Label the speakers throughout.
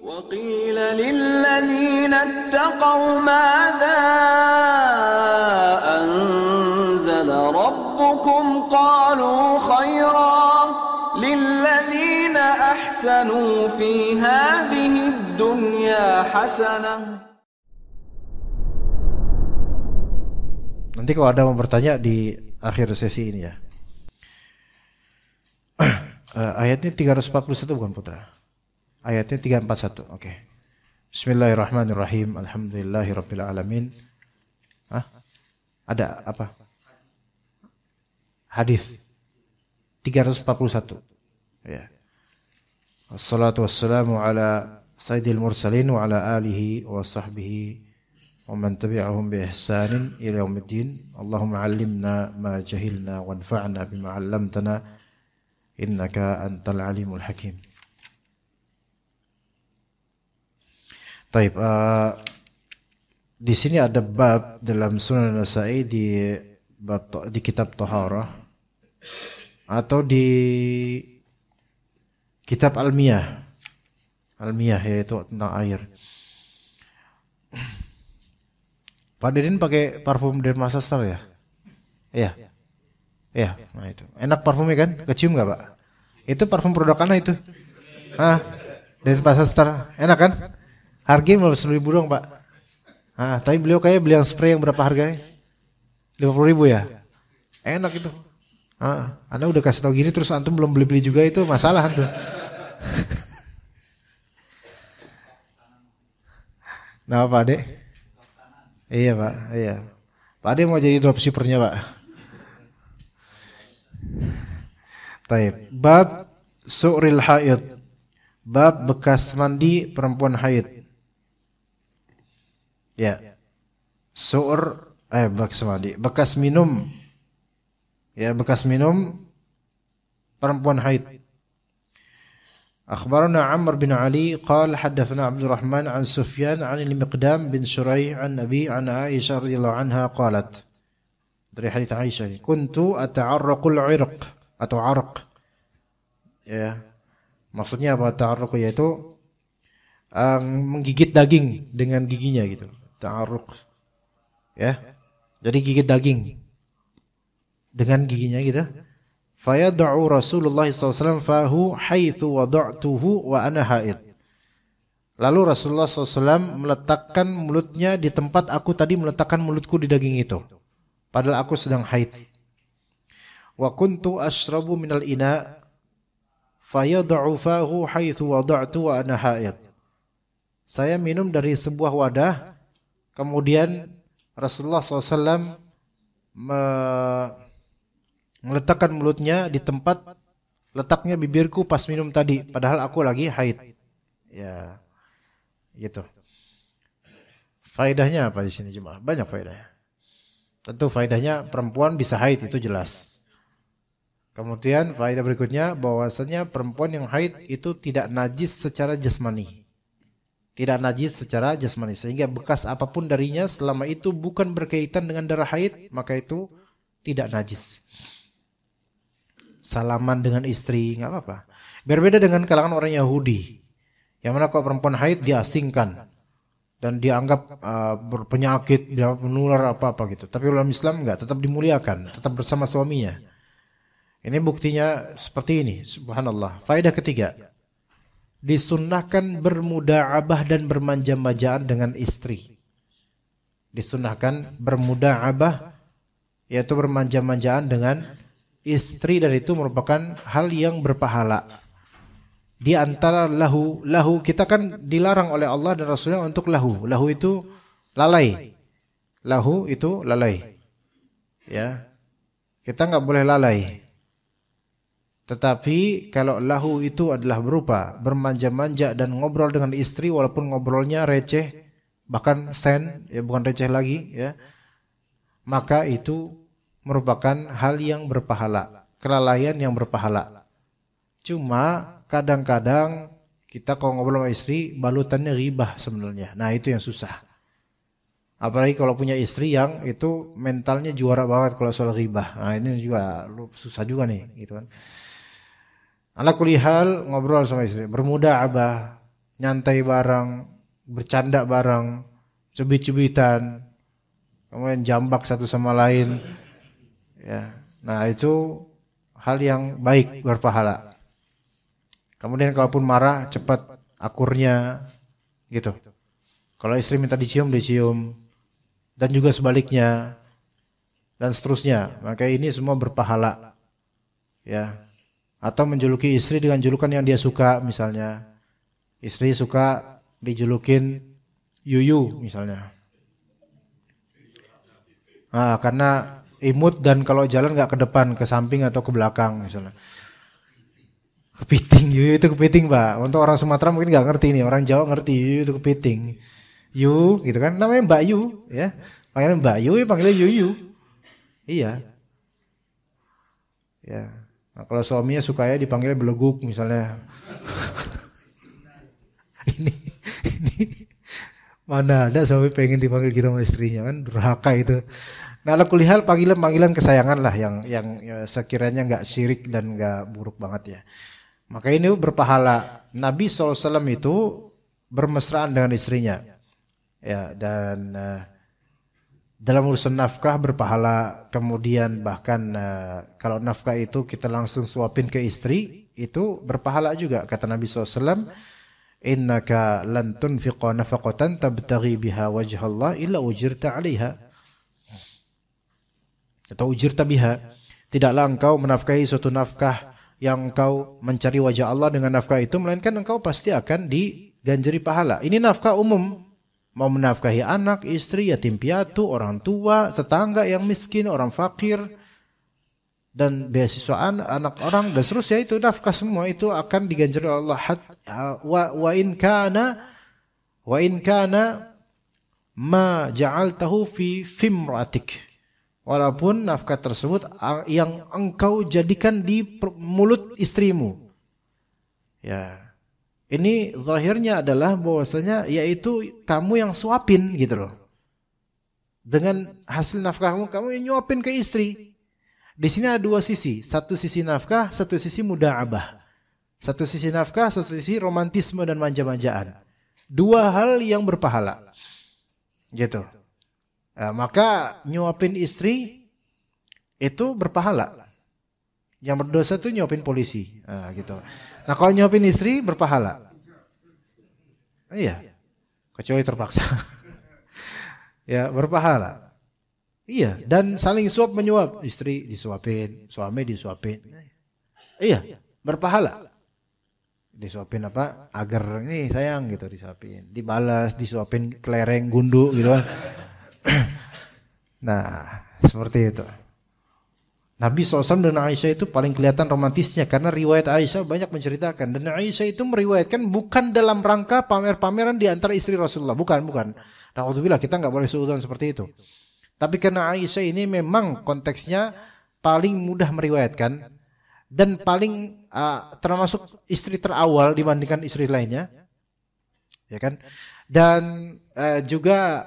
Speaker 1: وقيل للذين اتقوا ماذا أنزل ربكم قالوا خيرا للذين أحسنوا في هذه الدنيا حسنة.
Speaker 2: Nanti kalau ada mau bertanya di akhir sesi ini ya. Ayatnya 341 bukan Putra? Ayatnya 341. Oke. Bismillahirrahmanirrahim. Alhamdulillahirabbil alamin. Ada apa? Hadis 341. Ya. Wassalatu wassalamu ala sayyidil mursalin wa ala alihi wa sahbihi wa man tabi'ahum bi ihsanin ila yaumiddin. Allahumma 'allimna ma jahilna wanfa'na bima 'allamtana innaka antal alimul hakim. Taib, di sini ada bab dalam Sunan Nasa'i di kitab Taharah atau di kitab Almiyah yaitu tentang air. Pak Dedin pakai parfum Dermasastar ya? Iya, nah itu. Enak parfumnya kan? Kecium nggak Pak? Itu parfum produk Ana itu. Dermasastar, enak kan? Harganya 15.000 doang Pak. Tapi beliau kayak beli yang spray yang berapa harganya? 50.000 ya? Enak itu. Anda udah kasih tahu gini terus antum belum beli-beli juga, itu masalah antum. Nah Pak Ade? Iya Pak, iya. Pak Ade mau jadi dropshippernya Pak. Taib. Bab su'ril haid. Bab bekas mandi perempuan haid. Ya. Bekas minum. Ya, bekas minum perempuan haid. Akhbarana Amr bin Ali qala haddatsana Abdul Rahman an Sufyan an al-Miqdam bin Shuraih an Nabi an Aisyah radhiyallahu anha qalat. Dari hadits Aisyah, kuntu ata'arraqul 'irq atau 'arq. Ya. Maksudnya apa ta'arruq, yaitu menggigit daging dengan giginya gitu. Ta'arruq. Ya. Jadi gigit daging dengan giginya gitu. Fayad'u Rasulullah SAW fahu haitsu wada'tuhu wa ana haid. Lalu Rasulullah SAW meletakkan mulutnya di tempat aku tadi meletakkan mulutku di daging itu. Padahal aku sedang haid. Wa kuntu ashrabu minal ina fayad'u fahu haitsu wada'tu wa ana haid. Saya minum dari sebuah wadah, kemudian Rasulullah SAW meletakkan mulutnya di tempat letaknya bibirku pas minum tadi, padahal aku lagi haid. Ya, gitu. Faedahnya apa di sini jemaah? Banyak faedahnya. Tentu faedahnya perempuan bisa haid, itu jelas. Kemudian faedah berikutnya bahwasanya perempuan yang haid itu tidak najis secara jasmani. Tidak najis secara jasmani, sehingga bekas apapun darinya selama itu bukan berkaitan dengan darah haid, maka itu tidak najis. Salaman dengan istri nggak apa-apa. Berbeda dengan kalangan orang Yahudi, yang mana kalau perempuan haid diasingkan dan dianggap berpenyakit, dia menular apa-apa gitu. Tapi dalam Islam nggak, tetap dimuliakan, tetap bersama suaminya. Ini buktinya seperti ini. Subhanallah. Faedah ketiga, disunnahkan bermuda'abah dan bermanja-manjaan dengan istri. Disunnahkan bermuda'abah, yaitu bermanja-manjaan dengan istri, dan itu merupakan hal yang berpahala. Di antara lahu kita kan dilarang oleh Allah dan Rasulnya untuk lahu. Lahu itu lalai. Lahu itu lalai. Ya. Kita nggak boleh lalai. Tetapi kalau lahu itu adalah berupa bermanja-manja dan ngobrol dengan istri, walaupun ngobrolnya receh, bahkan sen, ya bukan receh lagi, ya, maka itu merupakan hal yang berpahala, kelalaian yang berpahala. Cuma kadang-kadang kita kalau ngobrol sama istri balutannya ghibah sebenarnya. Nah itu yang susah. Apalagi kalau punya istri yang itu mentalnya juara banget kalau soal ghibah. Nah ini juga susah juga nih, gitu kan. Ala kulli hal, ngobrol sama istri, bermuda'abah, nyantai bareng, bercanda bareng, cubit-cubitan, kemudian jambak satu sama lain. Ya. Nah, itu hal yang baik, berpahala. Kemudian kalaupun marah cepat akurnya gitu. Kalau istri minta dicium, dicium. Dan juga sebaliknya. Dan seterusnya. Maka ini semua berpahala. Ya. Atau menjuluki istri dengan julukan yang dia suka misalnya. Istri suka dijulukin Yuyu misalnya. Nah, karena imut dan kalau jalan gak ke depan, ke samping atau ke belakang misalnya. Kepiting, Yuyu itu kepiting Pak. Untuk orang Sumatera mungkin gak ngerti nih, orang Jawa ngerti Yuyu itu kepiting. Yu gitu kan, namanya Mbak Yu ya. Panggilnya Mbak Yu, ya panggilnya Yuyu. Iya. Ya. Nah, kalau suaminya sukanya dipanggilnya beleguk misalnya. ini mana ada suami pengen dipanggil gitu sama istrinya kan, durhaka itu. Nah, ala kulli hal panggilan-panggilan kesayangan lah yang ya, sekiranya enggak syirik dan enggak buruk banget ya. Maka ini berpahala. Nabi SAW itu bermesraan dengan istrinya. Ya, dan dalam urusan nafkah berpahala. Kemudian bahkan kalau nafkah itu kita langsung suapin ke istri, itu berpahala juga. Kata Nabi SAW, innaka lan tunfiqa nafaqatan tabtaghi biha wajhallah illa ujirta 'alaiha. Atau ujirta biha. Tidaklah engkau menafkahi suatu nafkah yang engkau mencari wajah Allah dengan nafkah itu, melainkan engkau pasti akan diganjari pahala. Ini nafkah umum. Mau menafkahi anak, istri, yatim piatu, orang tua, tetangga yang miskin, orang fakir, dan beasiswa anak orang, dan seterusnya, itu nafkah semua itu akan diganjari Allah. Wa in kana ma ja'altahu fi fimratik. Walaupun nafkah tersebut yang engkau jadikan di mulut istrimu. Ya. Ini zahirnya adalah bahwasanya yaitu kamu yang suapin gitu loh. Dengan hasil nafkahmu kamu yang nyuapin ke istri. Di sini ada dua sisi, satu sisi nafkah, satu sisi muda'abah. Satu sisi nafkah, satu sisi romantisme dan manja-manjaan. Dua hal yang berpahala. Gitu. Nah, maka nyuapin istri itu berpahala. Yang berdosa itu nyuapin polisi, gitu. Nah, kalau nyuapin istri berpahala. Iya, kecuali terpaksa. Ya, berpahala. Iya, dan saling suap menyuap, istri disuapin, suami disuapin. Iya, berpahala. Disuapin apa? Agar ini sayang gitu disuapin, dibalas, disuapin kelereng, gundu gitu kan. Nah, seperti itu. Nabi SAW dan Aisyah itu paling kelihatan romantisnya karena riwayat Aisyah banyak menceritakan, dan Aisyah itu meriwayatkan bukan dalam rangka pamer-pameran di antara istri Rasulullah, bukan. Alhamdulillah, kita nggak boleh suudzon seperti itu. Tapi karena Aisyah ini memang konteksnya paling mudah meriwayatkan dan paling termasuk istri terawal dibandingkan istri lainnya, ya kan? Dan juga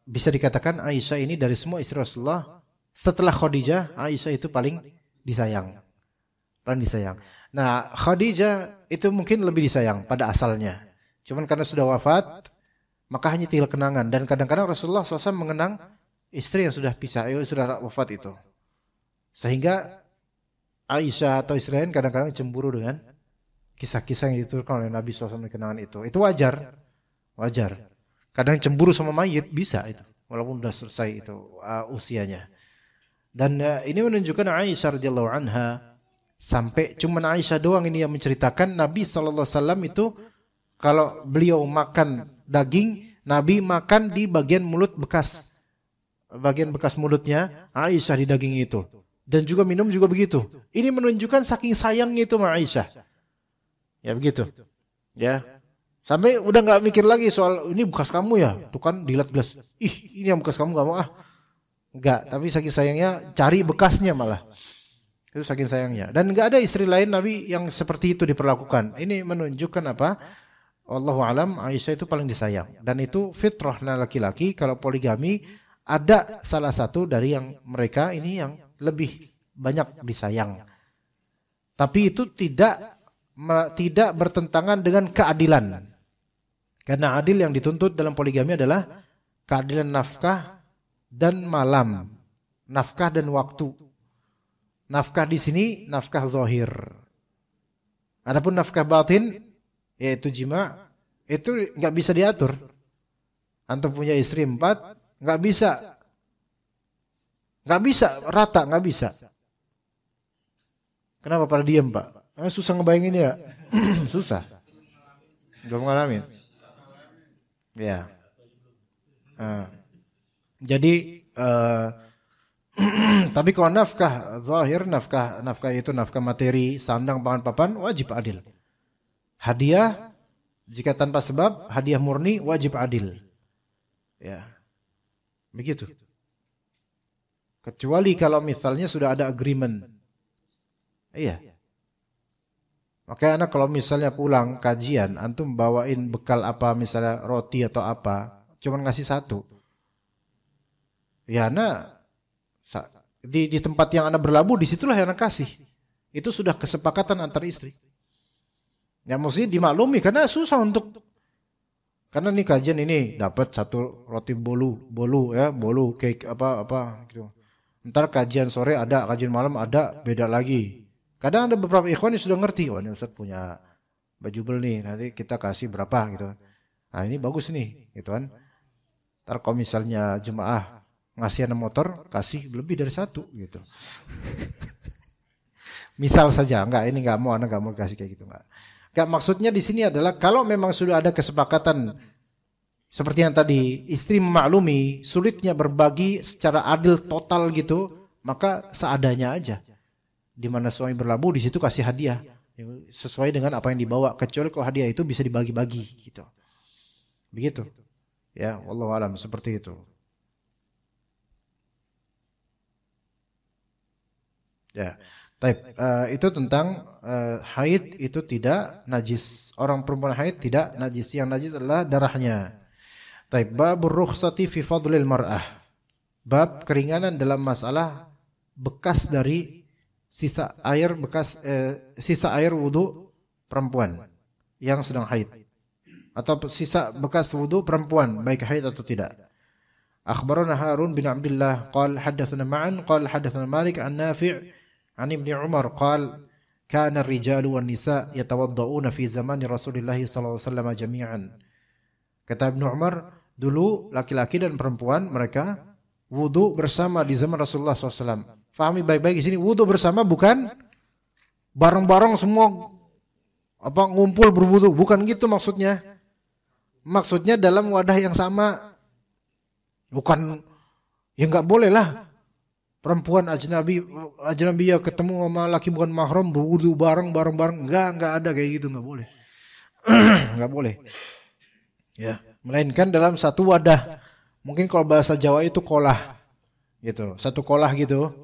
Speaker 2: bisa dikatakan Aisyah ini dari semua istri Rasulullah, setelah Khadijah, Aisyah itu paling disayang. Nah, Khadijah itu mungkin lebih disayang pada asalnya. Cuman karena sudah wafat, maka hanya tinggal kenangan. Dan kadang-kadang Rasulullah SAW mengenang istri yang sudah pisah, sudah wafat itu. Sehingga Aisyah atau istri lain kadang-kadang cemburu dengan kisah-kisah yang dituturkan oleh Nabi SAW di kenangan itu. Itu wajar. Kadang cemburu sama mayit bisa itu, walaupun sudah selesai itu usianya. Dan ini menunjukkan Aisyah radhiyallahu anha, sampai cuman Aisyah doang ini yang menceritakan Nabi SAW itu kalau beliau makan daging, Nabi makan di bagian bekas mulutnya Aisyah di daging itu. Dan juga minum juga begitu. Ini menunjukkan saking sayangnya itu sama Aisyah. Ya begitu. Ya. Sampai udah nggak mikir lagi soal ini bekas kamu ya, tuh kan dilat gelas. Ih, ini yang bekas kamu nggak mau Enggak, tapi saking sayangnya cari bekasnya malah. Itu saking sayangnya. Dan enggak ada istri lain Nabi yang seperti itu diperlakukan. Ini menunjukkan apa? Wallahu alam, Aisyah itu paling disayang. Dan itu fitrahnya laki-laki, kalau poligami ada salah satu dari yang mereka ini yang lebih banyak disayang. Tapi itu tidak tidak bertentangan dengan keadilan. Karena adil yang dituntut dalam poligami adalah keadilan nafkah dan malam, nafkah dan waktu. Nafkah di sini nafkah zahir. Adapun nafkah batin yaitu jima, itu nggak bisa diatur. Antum punya istri 4, nggak bisa rata, nggak bisa. Kenapa pada diem Pak? Susah ngebayangin ya. Susah. Belum ngalamin. Ya. Jadi tapi kalau nafkah zahir, nafkah itu nafkah materi, sandang, pangan, papan, wajib adil. Hadiah jika tanpa sebab, hadiah murni wajib adil. Ya. Begitu. Kecuali kalau misalnya sudah ada agreement. Iya. Makanya anak kalau misalnya pulang kajian, antum bawain bekal apa, misalnya roti atau apa, cuman ngasih 1. Ya anak di tempat yang anak berlabuh, disitulah yang anak kasih. Itu sudah kesepakatan antar istri. Ya mesti dimaklumi karena susah karena nih kajian ini dapat 1 roti bolu ya, bolu cake apa gitu. Ntar kajian sore ada, kajian malam ada, beda lagi. Kadang ada beberapa ikhwan yang sudah ngerti, wah ini Ustaz punya baju bel nih, nanti kita kasih berapa gitu. Nah ini bagus nih, gitu kan. Ntar kalau misalnya jemaah ngasih anak motor, kasih lebih dari 1 gitu. Misal saja, ini nggak mau kasih kayak gitu, enggak. Enggak, maksudnya di sini adalah kalau memang sudah ada kesepakatan seperti yang tadi, istri memaklumi sulitnya berbagi secara adil total gitu, maka seadanya aja. Di mana suami berlabuh, di situ kasih hadiah sesuai dengan apa yang dibawa, kecuali kalau hadiah itu bisa dibagi-bagi gitu. Begitu. Ya, wallahu alam seperti itu. Ya. Itu tentang haid itu tidak najis. Orang perempuan haid tidak najis. Yang najis adalah darahnya. Babur rukhsati fi fadlil mar'ah. Bab keringanan dalam masalah bekas dari sisa air wudu perempuan yang sedang haid, atau sisa bekas wudu perempuan baik haid atau tidak. Akhbarana Harun bin Abdullah qala hadatsana Ma'an qala hadatsana Malik an Nafi' an Ibnu Umar qala kana ar-rijalu wan nisa yatawadda'una fi zamani Rasulillah sallallahu alaihi wasallam jami'an. Kata Ibnu Umar, dulu laki-laki dan perempuan mereka wudu bersama di zaman Rasulullah SAW. Fahami baik-baik di sini, wudu bersama bukan bareng-bareng semua ngumpul berwudu, bukan gitu maksudnya. Maksudnya dalam wadah yang sama. Bukan, ya nggak boleh lah perempuan ajnabiyah ketemu sama laki bukan mahram berwudu bareng, nggak ada kayak gitu, nggak boleh. Nggak boleh. Ya, melainkan dalam satu wadah. Mungkin kalau bahasa Jawa itu kolah gitu, satu kolah gitu.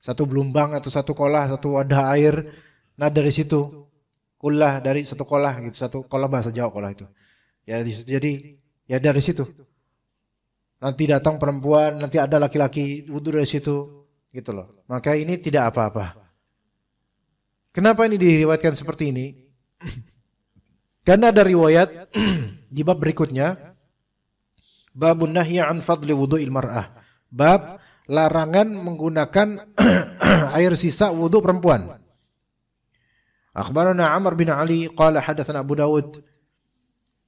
Speaker 2: Satu belumbang atau satu kolah, satu wadah air. Nah dari situ kulah, dari satu kolah gitu, satu kolah bahasa Jawa kolah itu. Ya jadi ya dari situ. Nanti datang perempuan, nanti ada laki-laki wudu dari situ, gitu loh. Maka ini tidak apa-apa. Kenapa ini diriwayatkan seperti ini? Karena ada riwayat di bab berikutnya, babun nahyi an fadli wudu'il mar'ah. Bab larangan menggunakan air sisa wudu perempuan. Akhbarana Amr bin Ali qala hadatsana Abu Dawud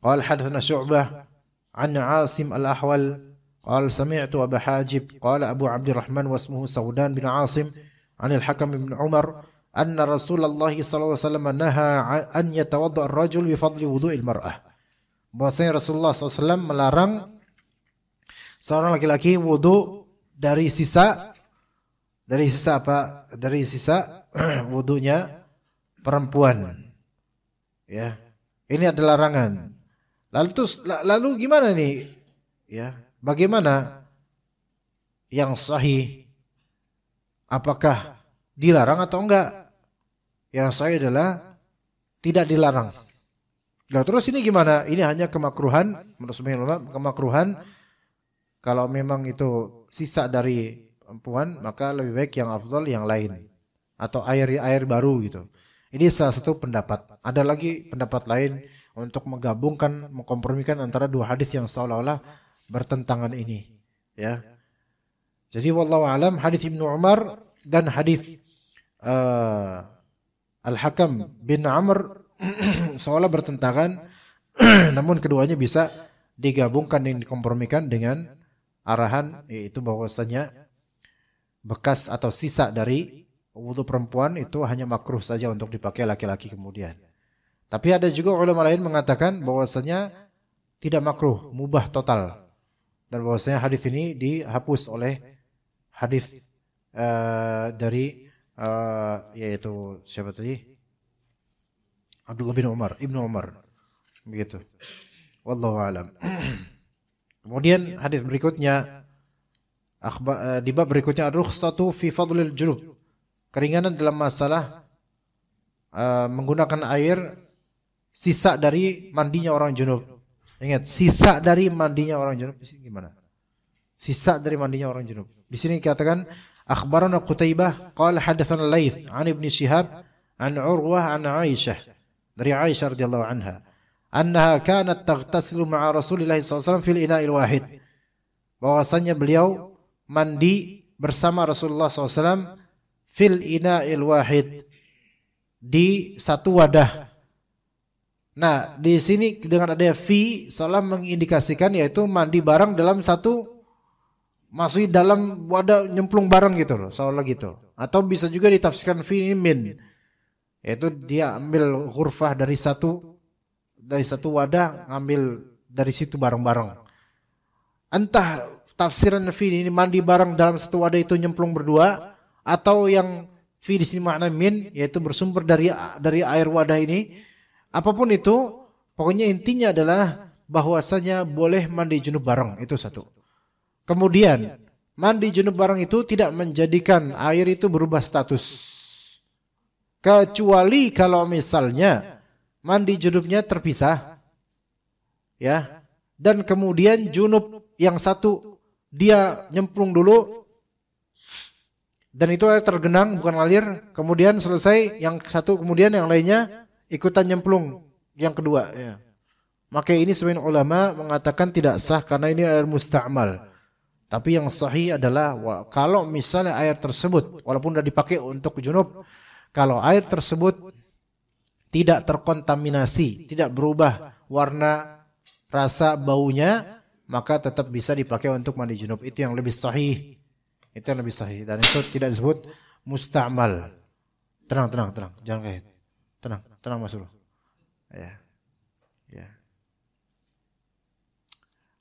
Speaker 2: qala hadatsana Syu'bah an Asim al-Ahwal qala sami'tu Abu Hajib qala Abu Abdurrahman wasmuhu Saudan bin Asim an al-Hakam bin Umar anna Rasulullah sallallahu alaihi wasallam naha an yatawadda ar-rajul bi fadli wudu'il mar'ah. Bahwasanya Rasulullah SAW melarang seorang laki-laki wudu dari sisa apa? Dari sisa wudunya perempuan. Ya. Ini adalah larangan. Lalu gimana nih? Ya, bagaimana yang sahih? Apakah dilarang atau enggak? Yang sahih adalah tidak dilarang. Nah, terus ini gimana? Ini hanya kemakruhan, menurut sebagian ulama kemakruhan. Kalau memang itu sisa dari perempuan, maka lebih baik yang afdal yang lain atau air baru gitu. Ini salah satu pendapat. Ada lagi pendapat lain untuk menggabungkan, mengkompromikan antara dua hadis yang seolah-olah bertentangan ini. Ya. Jadi wallahu alam, hadis Ibnu Umar dan hadis Al-Hakam bin Amr seolah bertentangan, namun keduanya bisa digabungkan dan dikompromikan dengan arahan, yaitu bahwasanya bekas atau sisa dari wudu perempuan itu hanya makruh saja untuk dipakai laki-laki kemudian. Tapi ada juga ulama lain mengatakan bahwasanya tidak makruh, mubah total. Dan bahwasanya hadis ini dihapus oleh hadis dari yaitu siapa tadi? Abdullah bin Umar, Ibnu Umar. Begitu. Wallahu alam. Kemudian hadis berikutnya di bab berikutnya ar-rukhsatu fi fadlil junub. Keringanan dalam masalah menggunakan air sisa dari mandinya orang junub. Ingat, sisa dari mandinya orang junub gimana? Sisa dari mandinya orang junub. Di sini dikatakan akhbarana Qutaibah qala hadatsana Laits an Ibnu Syihab an Urwah an Aisyah, dari Aisyah radhiyallahu anha, annaha kanat taghtasilu ma'a Rasulillah sallallahu alaihi wasallam fil ina'il wahid. Bahwasanya beliau mandi bersama Rasulullah SAW fil ina'il wahid, di satu wadah. Nah, di sini dengan ada fi seolah mengindikasikan yaitu mandi bareng dalam satu, maksudnya dalam wadah nyemplung bareng gitu loh, seolah gitu. Atau bisa juga ditafsirkan fi ini min, yaitu dia ambil ghurfah dari satu wadah, ngambil dari situ bareng-bareng. Entah tafsiran fi ini mandi bareng dalam satu wadah itu nyemplung berdua, atau yang fi di sini makna min, yaitu bersumber dari air wadah ini. Apapun itu, pokoknya intinya adalah bahwasanya boleh mandi junub bareng, itu satu. Kemudian mandi junub bareng itu tidak menjadikan air itu berubah status, kecuali kalau misalnya mandi junubnya terpisah, ya, dan kemudian junub yang satu dia nyemplung dulu, dan itu air tergenang bukan ngalir, kemudian selesai yang satu, kemudian yang lainnya ikutan nyemplung yang kedua, ya. Maka ini sebagian ulama mengatakan tidak sah karena ini air musta'mal. Tapi yang sahih adalah kalau misalnya air tersebut walaupun sudah dipakai untuk junub, kalau air tersebut tidak terkontaminasi, tidak berubah warna, rasa, baunya, maka tetap bisa dipakai untuk mandi junub. Itu yang lebih sahih. Itu yang lebih sahih, dan itu tidak disebut musta'mal. Tenang, jangan kaget. Tenang Mas Bro. Ya.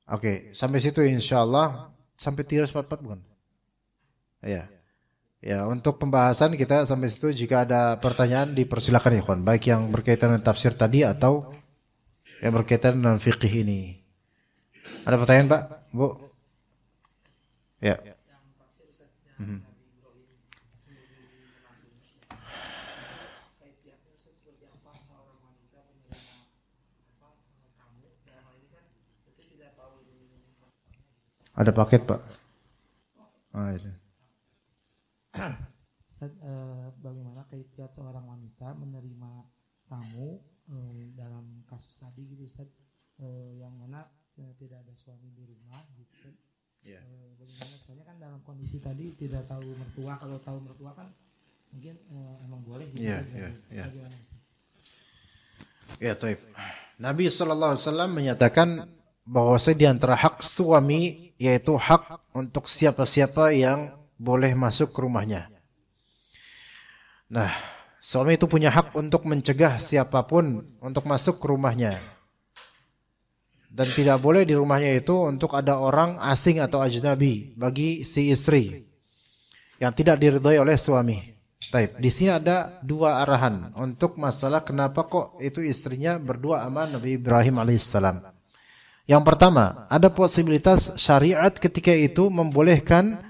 Speaker 2: Oke, sampai situ insyaallah. Sampai 344 bukan? Ya. Ya, untuk pembahasan kita sampai situ. Jika ada pertanyaan dipersilakan ya kawan, baik yang berkaitan dengan tafsir tadi atau yang berkaitan dengan fikih ini. Ada pertanyaan Pak? Bu? Ya. Ada paket Pak. Itu.
Speaker 3: Ustaz, bagaimana kaifiat seorang wanita menerima tamu dalam kasus tadi gitu Ustaz, yang mana tidak ada suami di rumah gitu. Yeah. Bagaimana soalnya kan dalam kondisi tadi tidak tahu mertua, kalau tahu mertua kan mungkin emang boleh gitu. Bagaimana Ustaz?
Speaker 2: Ya, taib. Nabi SAW menyatakan bahwasanya di antara hak suami yaitu hak untuk siapa-siapa yang boleh masuk ke rumahnya. Nah, suami itu punya hak untuk mencegah siapapun untuk masuk ke rumahnya. Dan tidak boleh di rumahnya itu untuk ada orang asing atau ajnabi bagi si istri yang tidak diridhoi oleh suami. Taib. Di sini ada dua arahan untuk masalah kenapa kok itu istrinya berdua sama Nabi Ibrahim alaihissalam. Yang pertama, ada posibilitas syariat ketika itu membolehkan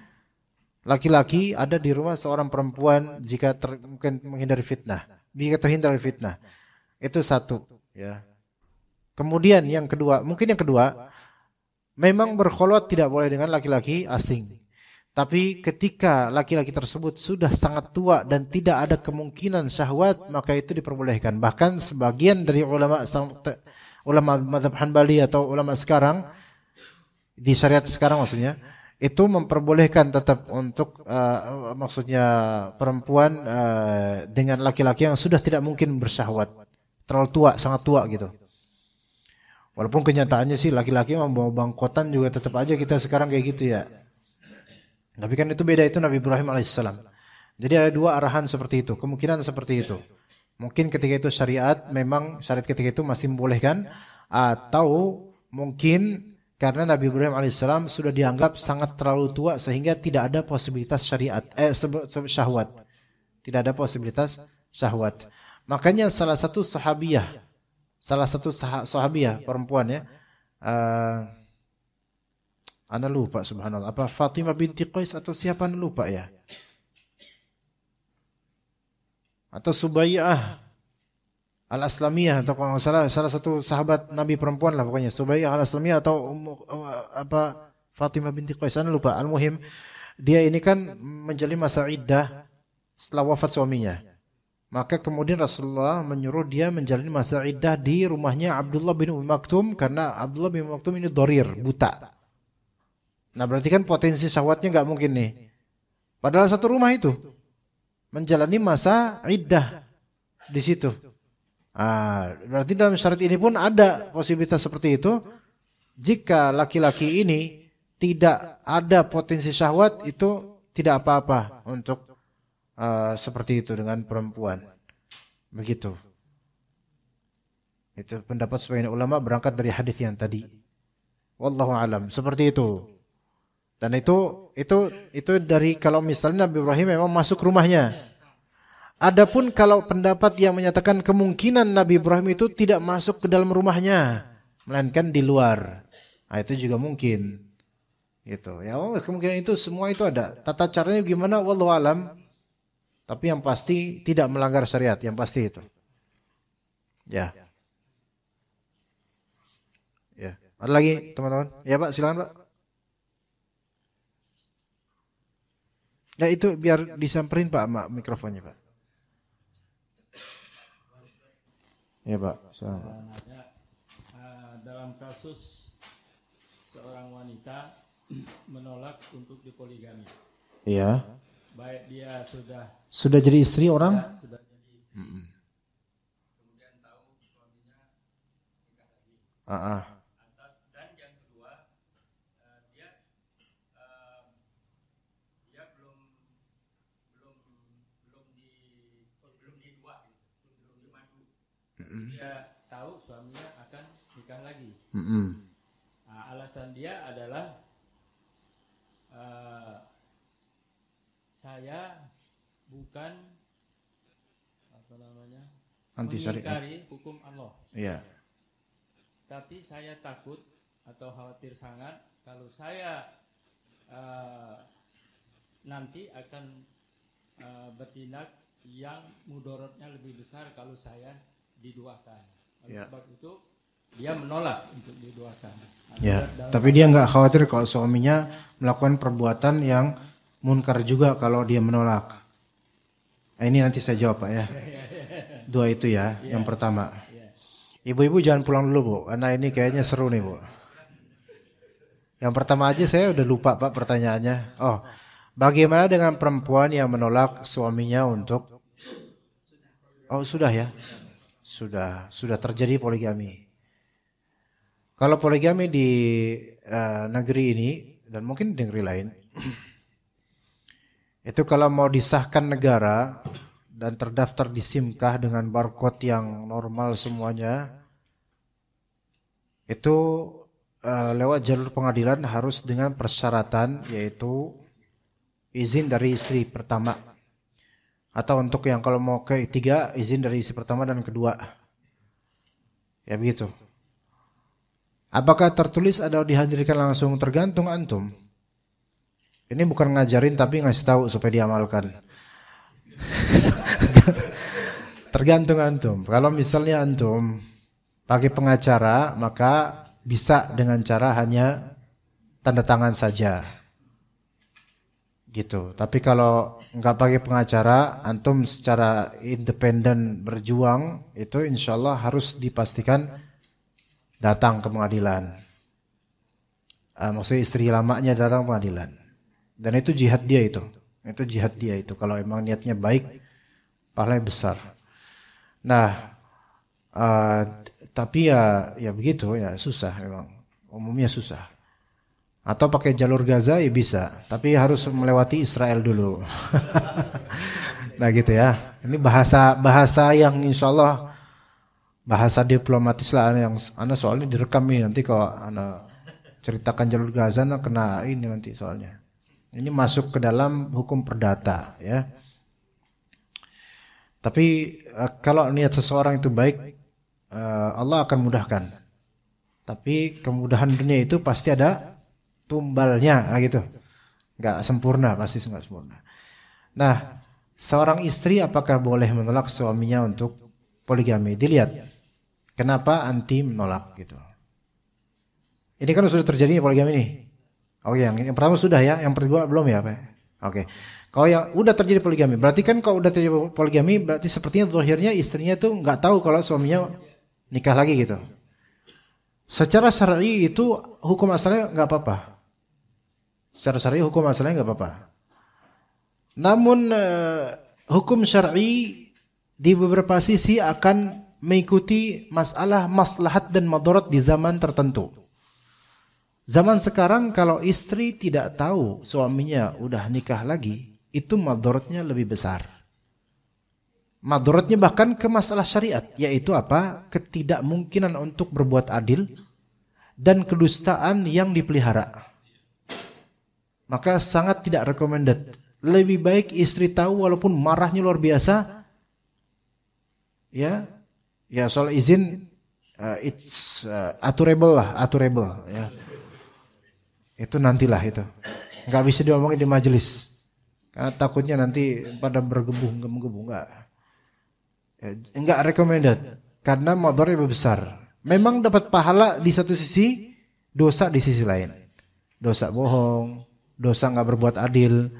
Speaker 2: laki-laki ada di rumah seorang perempuan jika mungkin menghindari fitnah, jika terhindar dari fitnah. Itu satu, ya. Kemudian yang kedua, memang berkholwat tidak boleh dengan laki-laki asing. Tapi ketika laki-laki tersebut sudah sangat tua dan tidak ada kemungkinan syahwat, maka itu diperbolehkan. Bahkan sebagian dari ulama mazhab Hanbali atau ulama sekarang, di syariat sekarang maksudnya, itu memperbolehkan tetap untuk maksudnya perempuan dengan laki-laki yang sudah tidak mungkin bersyahwat, terlalu tua, sangat tua gitu. Walaupun kenyataannya sih laki-laki mau bangkotan juga tetap aja kita sekarang kayak gitu ya. Tapi kan itu beda, itu Nabi Ibrahim alaihissalam. Jadi ada dua arahan seperti itu, kemungkinan seperti itu. Mungkin ketika itu syariat, memang syariat ketika itu masih membolehkan, atau mungkin karena Nabi Ibrahim alaihissalam sudah dianggap sangat terlalu tua sehingga tidak ada posibilitas syahwat. Tidak ada posibilitas syahwat. Makanya salah satu sahabiyah perempuan ya, ana lupa subhanallah, apa Fatimah binti Qais atau siapa, ana lupa ya, atau Subayyah al-Aslamiyah, atau kalau salah satu sahabat Nabi perempuan lah pokoknya, Subayyah al-Aslamiyah atau apa Fatimah binti Qais, ana lupa. Al-muhim dia ini kan menjalani masa iddah setelah wafat suaminya. Maka kemudian Rasulullah menyuruh dia menjalani masa iddah di rumahnya Abdullah bin Ummi Maktum, karena Abdullah bin Ummi Maktum ini dorir, buta. Nah berarti kan potensi syahwatnya nggak mungkin nih. Padahal satu rumah itu menjalani masa iddah di situ. Berarti dalam syarat ini pun ada posibilitas seperti itu. Jika laki-laki ini tidak ada potensi syahwat, itu tidak apa-apa untuk seperti itu dengan perempuan. Begitu. Itu pendapat sebagian ulama berangkat dari hadis yang tadi. Wallahu alam, seperti itu. Dan itu dari kalau misalnya Nabi Ibrahim memang masuk rumahnya. Adapun kalau pendapat yang menyatakan kemungkinan Nabi Ibrahim itu tidak masuk ke dalam rumahnya, melainkan di luar. Nah, itu juga mungkin. Gitu. Ya, kemungkinan itu semua itu ada. Tata caranya gimana wallahu alam. Tapi yang pasti tidak melanggar syariat, yang pasti itu. Ya. Ya. Ada lagi teman-teman? Ya Pak, silakan Pak. Ya itu biar disamperin Pak mikrofonnya Pak. Ya Pak.
Speaker 4: Dalam kasus seorang wanita menolak untuk dipoligami.
Speaker 2: Iya.
Speaker 4: Baik dia
Speaker 2: sudah jadi istri orang?
Speaker 4: Ya, sudah jadi istri. Kemudian tahu suaminya nikah lagi. Dan yang kedua dia belum dimadu. Dia tahu suaminya akan nikah lagi. Nah, alasan dia adalah saya bukan mengingkari hukum Allah.
Speaker 2: Iya.
Speaker 4: Tapi saya takut atau khawatir sangat kalau saya nanti akan bertindak yang mudorotnya lebih besar kalau saya diduakan. Oleh sebab itu dia menolak untuk diduakan.
Speaker 2: Ya, tapi dia nggak khawatir kalau suaminya melakukan perbuatan yang munkar juga kalau dia menolak. Ini nanti saya jawab Pak ya. Dua itu ya, yang pertama. Ibu-ibu jangan pulang dulu Bu, karena ini kayaknya seru nih Bu. Yang pertama aja saya udah lupa Pak pertanyaannya. Oh, bagaimana dengan perempuan yang menolak suaminya untuk? Oh sudah ya, sudah terjadi poligami. Kalau poligami di negeri ini dan mungkin di negeri lain. Itu kalau mau disahkan negara dan terdaftar di SIMKah dengan barcode yang normal semuanya, itu lewat jalur pengadilan harus dengan persyaratan yaitu izin dari istri pertama. Atau untuk yang kalau mau ketiga, izin dari istri pertama dan kedua. Ya begitu. Apakah tertulis atau dihadirkan langsung tergantung antum. Ini bukan ngajarin tapi ngasih tahu supaya diamalkan. Tergantung antum. Kalau misalnya antum pakai pengacara, maka bisa dengan cara hanya tanda tangan saja. gitu. Tapi kalau nggak pakai pengacara, antum secara independen berjuang, itu insya Allah harus dipastikan datang ke pengadilan. Maksudnya istri lamanya datang ke pengadilan. Dan itu jihad dia itu. Itu jihad dia itu. Kalau emang niatnya baik, pahalanya besar. Nah, tapi ya begitu ya, susah memang. Umumnya susah. Atau pakai jalur Gaza ya bisa, tapi harus melewati Israel dulu. Nah gitu ya. Ini bahasa yang insya Allah bahasa diplomatis lah, yang Anda soalnya direkam ini, nanti kalau Anda ceritakan jalur Gaza Anda kena ini nanti soalnya. Ini masuk ke dalam hukum perdata ya. Tapi kalau niat seseorang itu baik, Allah akan mudahkan. Tapi kemudahan dunia itu pasti ada tumbalnya, gitu. Nggak sempurna, pasti nggak sempurna. Nah, seorang istri apakah boleh menolak suaminya untuk poligami? Dilihat, kenapa anti menolak gitu. Ini kan sudah terjadi poligami nih. Oke, yang pertama sudah ya, yang kedua belum ya, Pak? Oke. Kalau yang udah terjadi poligami, berarti kan kalau udah terjadi poligami, berarti sepertinya zahirnya istrinya tuh nggak tahu kalau suaminya nikah lagi gitu. Secara syar'i itu hukum asalnya nggak apa-apa. Secara syar'i hukum asalnya nggak apa-apa. Namun hukum syar'i di beberapa sisi akan mengikuti masalah maslahat dan madarat di zaman tertentu. Zaman sekarang kalau istri tidak tahu suaminya udah nikah lagi, itu madaratnya lebih besar. Madaratnya bahkan ke masalah syariat, yaitu apa? Ketidakmungkinan untuk berbuat adil dan kedustaan yang dipelihara. Maka sangat tidak recommended. Lebih baik istri tahu walaupun marahnya luar biasa. Ya soal izin it's aturable ya. Itu nantilah itu. Enggak bisa diomongin di majelis. Karena takutnya nanti pada bergebu-gebu enggak. Enggak recommended karena madharnya lebih besar. Memang dapat pahala di satu sisi, dosa di sisi lain. Dosa bohong, dosa enggak berbuat adil.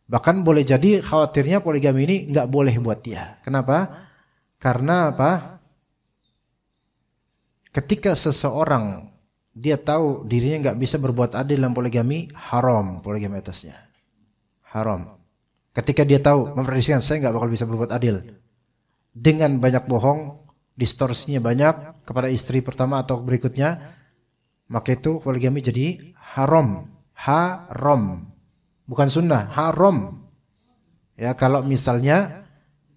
Speaker 2: Bahkan boleh jadi khawatirnya poligami ini enggak boleh buat dia. Kenapa? Karena apa? Ketika seseorang dia tahu dirinya enggak bisa berbuat adil dalam poligami, haram poligami atasnya. Haram. Ketika dia tahu memprediksikan saya enggak bakal bisa berbuat adil. Dengan banyak bohong, distorsinya banyak kepada istri pertama atau berikutnya, maka itu poligami jadi haram. Haram. Bukan sunnah, haram. Ya, kalau misalnya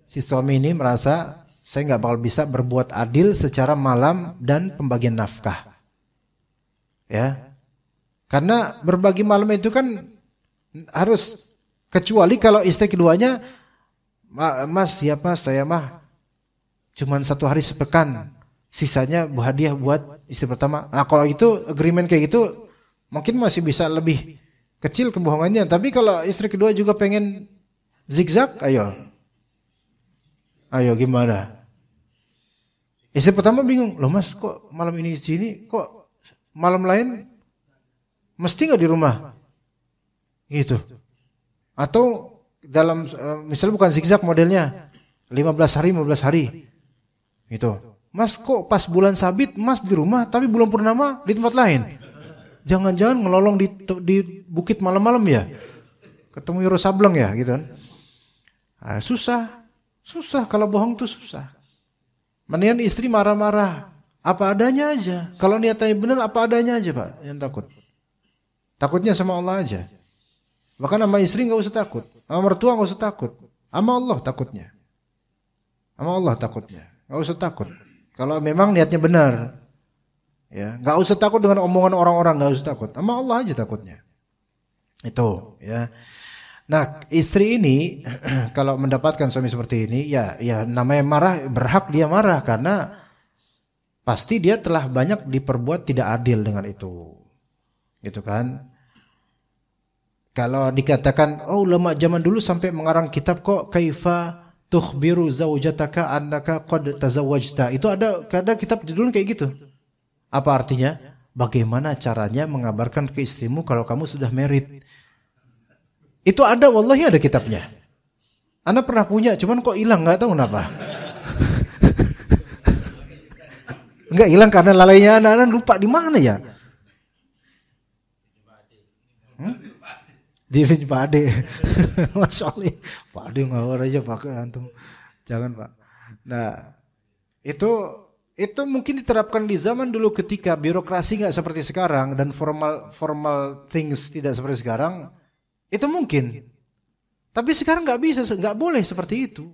Speaker 2: si suami ini merasa saya nggak bakal bisa berbuat adil secara malam dan pembagian nafkah. Ya. Karena berbagi malam itu kan harus, kecuali kalau istri keduanya, Mas, siapa saya mah cuman 1 hari sepekan, sisanya hadiah buat istri pertama. Nah kalau itu agreement kayak gitu mungkin masih bisa lebih kecil kebohongannya. Tapi kalau istri kedua juga pengen zigzag, ayo gimana? Istri pertama bingung, loh Mas kok malam ini sini, kok malam lain mesti nggak di rumah? Gitu. Atau dalam misalnya bukan zigzag modelnya 15 hari gitu. Mas kok pas bulan sabit Mas di rumah tapi bulan purnama di tempat lain? Jangan-jangan ngelolong di bukit malam-malam ya? Ketemu Euro Sableng ya gitu kan. Nah, susah kalau bohong tuh susah. Mendingan istri marah-marah apa adanya aja. Kalau niatnya benar apa adanya aja, Pak. Yang takut. Takutnya sama Allah aja. Bahkan sama istri enggak usah takut. Sama mertua enggak usah takut. Sama Allah takutnya. Sama Allah takutnya. Enggak usah takut. Kalau memang niatnya benar. Ya, enggak usah takut dengan omongan orang-orang, enggak usah takut. Sama Allah aja takutnya. Itu, ya. Nah, istri ini kalau mendapatkan suami seperti ini, ya namanya marah, berhak dia marah karena pasti dia telah banyak diperbuat tidak adil dengan itu. Gitu kan? Kalau dikatakan, oh ulama zaman dulu sampai mengarang kitab kok kaifa tukhbiru zaujataka annaka qad tazawwajta. Itu ada kitab judulnya kayak gitu. Apa artinya? Bagaimana caranya mengabarkan ke istrimu kalau kamu sudah married? Itu ada, wallahi ada kitabnya. Ana pernah punya, cuman kok hilang, nggak tahu kenapa. Enggak hilang karena lalainya anak-anak lupa di mana ya. Di Pak Ade. Masya Allah. Pak Ade ngawur aja pakai antum. Jangan Pak. Nah itu mungkin diterapkan di zaman dulu ketika birokrasi nggak seperti sekarang dan formal things tidak seperti sekarang. Itu mungkin. Tapi sekarang nggak bisa, nggak boleh seperti itu.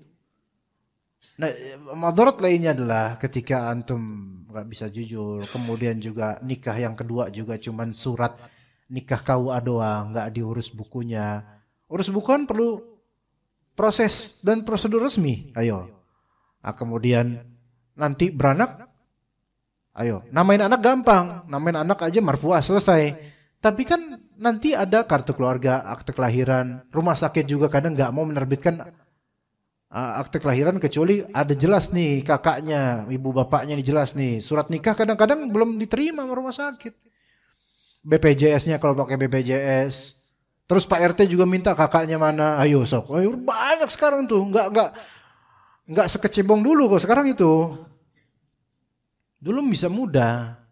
Speaker 2: Nah, madarat lainnya adalah ketika antum nggak bisa jujur, kemudian juga nikah yang kedua juga cuman surat nikah KUA doang, nggak diurus bukunya. Urus buku kan perlu proses dan prosedur resmi. Ayo. Nah, kemudian nanti beranak, ayo. Namain anak gampang, namain anak aja marfuah selesai. Tapi kan nanti ada kartu keluarga, akte kelahiran, rumah sakit juga kadang nggak mau menerbitkan akte kelahiran kecuali ada jelas nih kakaknya, ibu bapaknya nih jelas nih. Surat nikah kadang-kadang belum diterima sama rumah sakit. BPJS-nya kalau pakai BPJS. Terus Pak RT juga minta kakaknya mana. Ayo sok. Ayo, banyak sekarang tuh. Enggak sekecebong dulu kok sekarang itu. Dulu bisa mudah.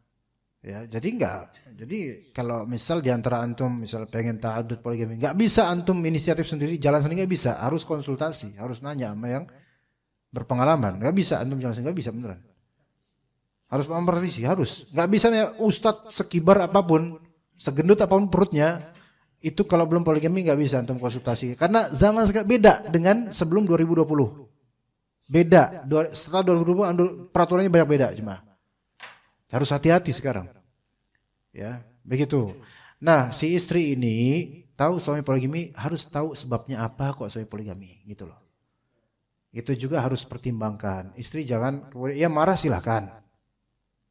Speaker 2: Ya, jadi enggak. Jadi kalau misal di antara antum misal pengen ta'addud poligami, enggak bisa antum inisiatif sendiri, jalan sendiri enggak bisa. Harus konsultasi, harus nanya sama yang berpengalaman. Enggak bisa antum jalan sendiri, enggak bisa beneran. Harus memperhatikan, harus. Nggak bisa ya ustadz sekibar apapun, segendut apapun perutnya, itu kalau belum poligami nggak bisa antum konsultasi. Karena zaman sekarang beda dengan sebelum 2020. Beda. Setelah 2020 peraturannya banyak beda cuma. Harus hati-hati sekarang. Ya, begitu. Nah, si istri ini tahu suami poligami, harus tahu sebabnya apa kok suami poligami, gitu loh. Itu juga harus pertimbangkan. Istri jangan kemudian ya marah silakan.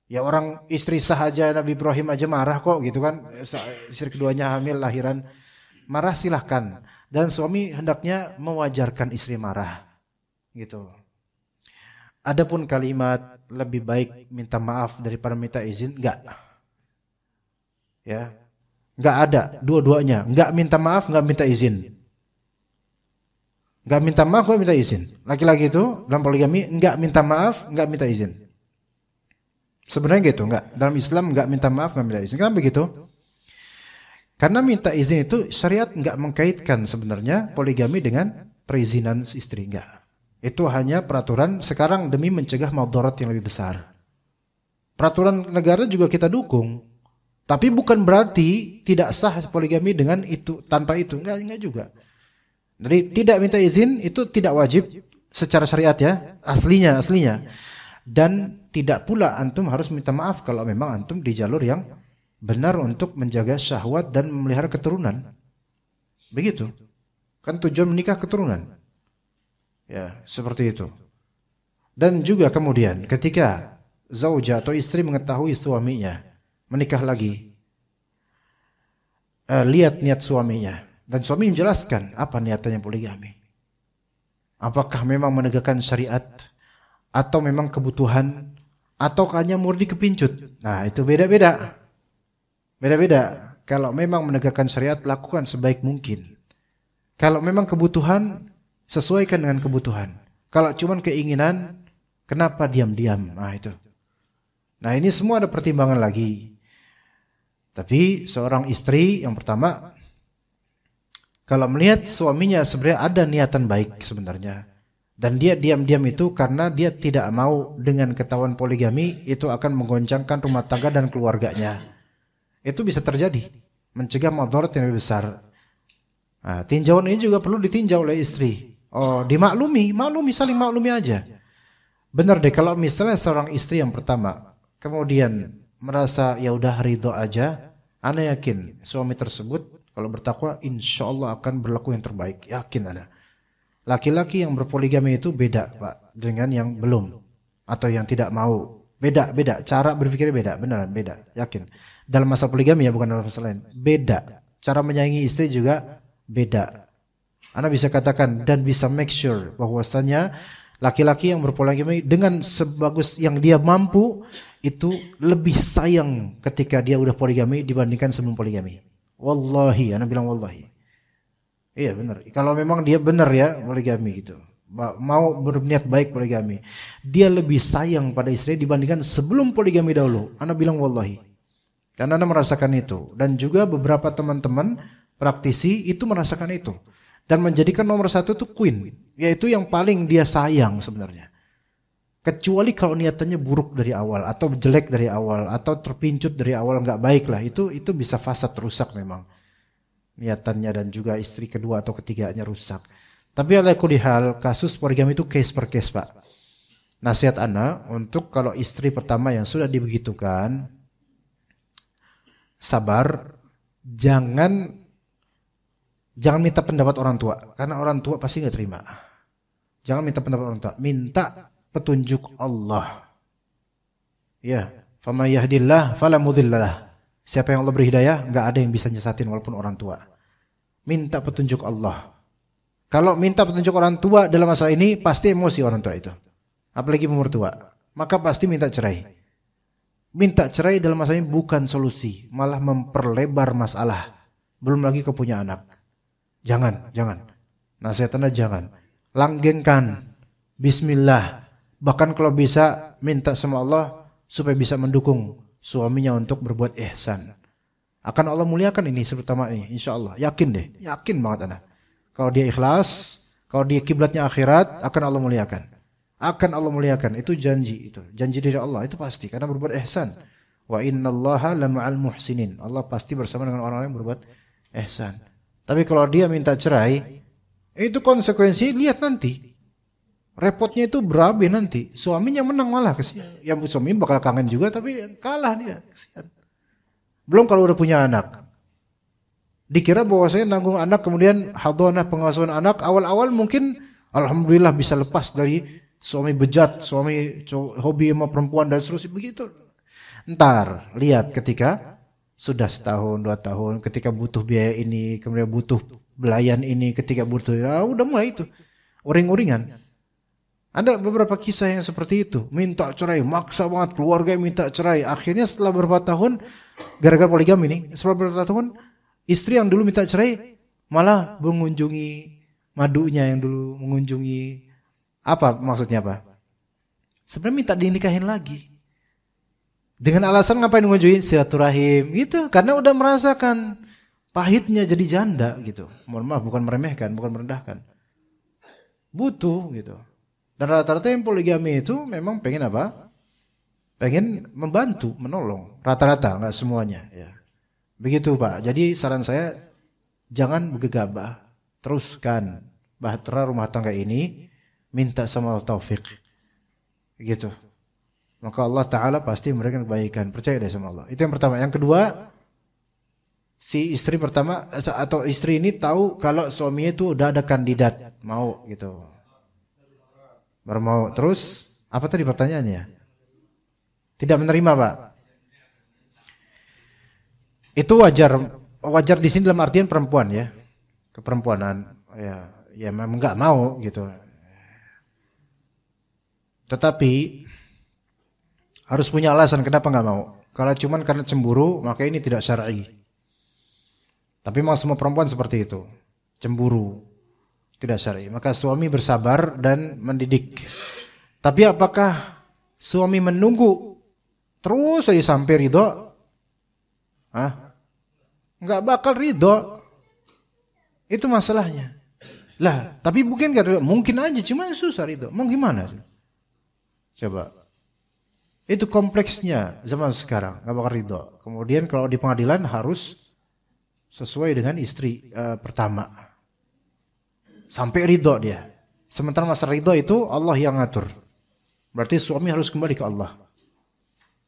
Speaker 2: Ya orang istri sah aja Nabi Ibrahim aja marah kok gitu kan. Istri keduanya hamil lahiran. Marah silahkan. Dan suami hendaknya mewajarkan istri marah. Gitu. Adapun kalimat lebih baik minta maaf daripada minta izin, enggak. Ya. Enggak ada dua-duanya. Enggak minta maaf, enggak minta izin. Enggak minta maaf, enggak minta izin. Laki-laki itu dalam poligami enggak minta maaf, enggak minta izin. Sebenarnya gitu, enggak. Dalam Islam enggak minta maaf, enggak minta izin. Kenapa begitu? Karena minta izin itu syariat enggak mengkaitkan sebenarnya poligami dengan perizinan istri, enggak. Itu hanya peraturan sekarang demi mencegah madarat yang lebih besar. Peraturan negara juga kita dukung. Tapi bukan berarti tidak sah poligami dengan itu, tanpa itu. Enggak juga. Jadi tidak minta izin itu tidak wajib secara syariat ya, aslinya. Dan tidak pula antum harus minta maaf kalau memang antum di jalur yang benar untuk menjaga syahwat dan memelihara keturunan. Begitu. Kan tujuan menikah keturunan. Ya, seperti itu. Dan juga kemudian ketika zauja atau istri mengetahui suaminya menikah lagi, lihat niat suaminya dan suami menjelaskan apa niatannya poligami. Apakah memang menegakkan syariat atau memang kebutuhan atau hanya murni kepincut. Nah, itu beda-beda. Beda-beda. Kalau memang menegakkan syariat, lakukan sebaik mungkin. Kalau memang kebutuhan, sesuaikan dengan kebutuhan. Kalau cuma keinginan, kenapa diam-diam? Nah, itu. Nah, ini semua ada pertimbangan lagi. Tapi seorang istri yang pertama, kalau melihat suaminya sebenarnya ada niatan baik sebenarnya, dan dia diam-diam itu karena dia tidak mau dengan ketahuan poligami itu akan menggoncangkan rumah tangga dan keluarganya. Itu bisa terjadi, mencegah madarat yang lebih besar. Nah, tinjauan ini juga perlu ditinjau oleh istri. Oh, dimaklumi, saling maklumi aja. Benar deh kalau misalnya seorang istri yang pertama kemudian merasa ya udah ridho aja, ana yakin suami tersebut kalau bertakwa insya Allah akan berlaku yang terbaik. Yakin ana. Laki-laki yang berpoligami itu beda Pak dengan yang belum atau yang tidak mau. Beda. Cara berpikirnya beda, beneran beda. Yakin. Dalam masa poligami ya, bukan dalam masa lain. Beda. Cara menyayangi istri juga beda. Ana bisa katakan dan bisa make sure bahwasanya laki-laki yang berpoligami dengan sebagus yang dia mampu itu lebih sayang ketika dia udah poligami dibandingkan sebelum poligami. Wallahi, ana bilang wallahi. Iya benar. Kalau memang dia benar ya poligami gitu, mau berniat baik poligami, dia lebih sayang pada istri dibandingkan sebelum poligami dahulu. Ana bilang wallahi, karena ana merasakan itu, dan juga beberapa teman-teman praktisi itu merasakan itu, dan menjadikan nomor satu itu queen, yaitu yang paling dia sayang sebenarnya. Kecuali kalau niatannya buruk dari awal, atau jelek dari awal, atau terpincut dari awal nggak baik lah, itu bisa fasad, rusak memang niatannya, dan juga istri kedua atau ketiganya rusak. Tapi ala kulli hal, kasus poligami itu case per case, Pak. Nasihat ana untuk kalau istri pertama yang sudah dibegitukan, sabar, jangan minta pendapat orang tua, karena orang tua pasti nggak terima. Jangan minta pendapat orang tua, minta petunjuk Allah. Ya, faman yahdillah fala mudhillalah. Siapa yang Allah beri hidayah, nggak ada yang bisa nyesatin walaupun orang tua. Minta petunjuk Allah. Kalau minta petunjuk orang tua dalam masalah ini, pasti emosi orang tua itu. Apalagi mertua. Maka pasti minta cerai. Minta cerai dalam masalah ini bukan solusi, malah memperlebar masalah. Belum lagi kau punya anak. Jangan. Nasihatnya jangan. Langgengkan. Bismillah. Bahkan kalau bisa, minta sama Allah supaya bisa mendukung suaminya untuk berbuat ihsan. Akan Allah muliakan ini pertama ini, insya Allah. Yakin deh, yakin banget anak. Kalau dia ikhlas, kalau dia kiblatnya akhirat, akan Allah muliakan. Akan Allah muliakan, itu janji dari Allah, itu pasti. Karena berbuat ihsan. Wa innallaha lama'al muhsinin. Allah pasti bersama dengan orang-orang yang berbuat ihsan. Tapi kalau dia minta cerai, itu konsekuensi lihat nanti. Repotnya itu berabe nanti. Suaminya menang malah, kesian. Yang suami bakal kangen juga, tapi kalah dia, kesian. Belum kalau udah punya anak. Dikira bahwa saya nanggung anak, kemudian hadonah pengasuhan anak, awal-awal mungkin alhamdulillah bisa lepas dari suami bejat, suami hobi sama perempuan dan seterusnya begitu. Ntar lihat ketika sudah setahun, 2 tahun, ketika butuh biaya ini, kemudian butuh belayan ini, ketika butuh, ya udah mulai itu uring-uringan. Ada beberapa kisah yang seperti itu, minta cerai, maksa banget keluarga yang minta cerai. Akhirnya setelah beberapa tahun, gara-gara poligami ini, setelah beberapa tahun, istri yang dulu minta cerai malah mengunjungi madunya yang dulu mengunjungi. Apa maksudnya apa? Sebenarnya minta dinikahin lagi. Dengan alasan ngapain mengunjungi? Silaturahim gitu, karena udah merasakan pahitnya jadi janda gitu. Mohon maaf, bukan meremehkan, bukan merendahkan. Butuh gitu. Dan rata-rata yang poligami itu memang pengen apa? Pengen membantu, menolong. Rata-rata, nggak semuanya. Ya. Begitu Pak. Jadi saran saya, jangan gegabah. Teruskan bahtera rumah tangga ini, minta sama Allah taufik. Begitu. Maka Allah Ta'ala pasti memberikan kebaikan. Percaya deh sama Allah. Itu yang pertama. Yang kedua, si istri pertama atau istri ini tahu kalau suaminya itu udah ada kandidat. Mau gitu. Baru mau. Terus apa tadi pertanyaannya? Tidak menerima Pak. Itu wajar di sini dalam artian perempuan ya, keperempuanan ya memang nggak mau gitu. Tetapi harus punya alasan kenapa nggak mau. Kalau cuman karena cemburu maka ini tidak syar'i. Tapi memang semua perempuan seperti itu, cemburu. Tidak syar'i. Maka suami bersabar dan mendidik. Tapi apakah suami menunggu terus saja sampai ridho? Enggak bakal ridho. Itu masalahnya. Lah, tapi mungkin enggak ridho. Mungkin aja, cuma susah ridho. Mau gimana? Coba. Itu kompleksnya zaman sekarang. Enggak bakal ridho. Kemudian kalau di pengadilan harus sesuai dengan istri pertama. Sampai ridho dia. Sementara masa ridho itu Allah yang ngatur. Berarti suami harus kembali ke Allah.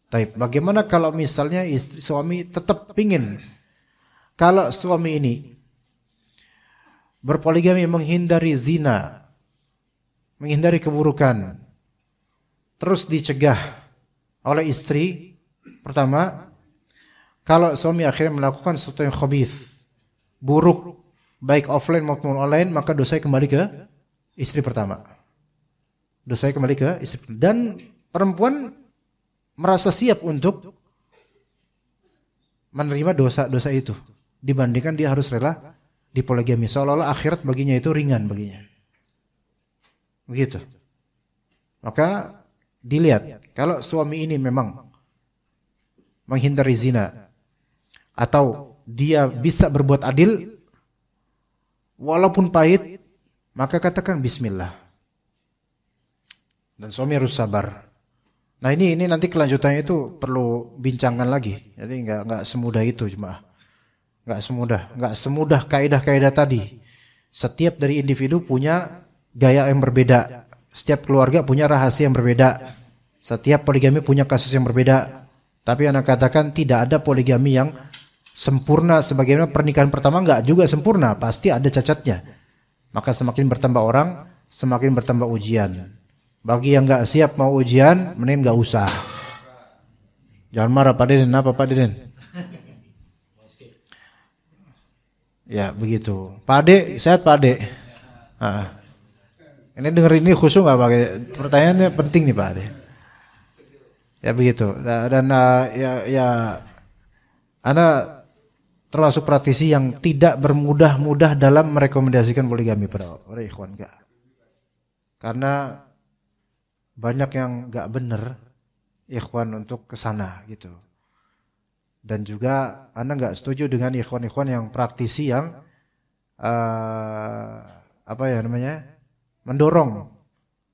Speaker 2: Taib. Bagaimana kalau misalnya suami tetap pingin, kalau suami ini berpoligami menghindari zina, menghindari keburukan, terus dicegah oleh istri pertama, kalau suami akhirnya melakukan sesuatu yang khabith, buruk, baik offline maupun online, maka dosanya kembali ke istri pertama. Dosanya kembali ke istri pertama. Dan perempuan merasa siap untuk menerima dosa-dosa itu. Dibandingkan dia harus rela di poligami, seolah-olah akhirat baginya itu ringan baginya. Begitu. Maka dilihat, kalau suami ini memang menghindari zina atau dia bisa berbuat adil walaupun pahit, maka katakan bismillah. Dan suami harus sabar. Nah ini nanti kelanjutannya itu perlu bincangan lagi. Jadi nggak semudah itu cuma. Nggak semudah kaidah-kaidah tadi. Setiap dari individu punya gaya yang berbeda. Setiap keluarga punya rahasia yang berbeda. Setiap poligami punya kasus yang berbeda. Tapi anak katakan tidak ada poligami yang sempurna. Sebagaimana pernikahan pertama nggak juga sempurna. Pasti ada cacatnya. Maka semakin bertambah orang, semakin bertambah ujian. Bagi yang nggak siap mau ujian, mending nggak usah. Jangan marah Pak Deden, apa Pak Deden? Ya begitu. Pak Ade, sehat Pak Ade? Ini dengerin ini khusyuk nggak Pak? Pertanyaannya penting nih Pak Ade. Ya begitu. Dan Anda termasuk praktisi yang tidak bermudah-mudah dalam merekomendasikan poligami pada ikhwan enggak. Karena banyak yang enggak benar ikhwan untuk kesana gitu. Dan juga Anda enggak setuju dengan ikhwan-ikhwan yang praktisi yang mendorong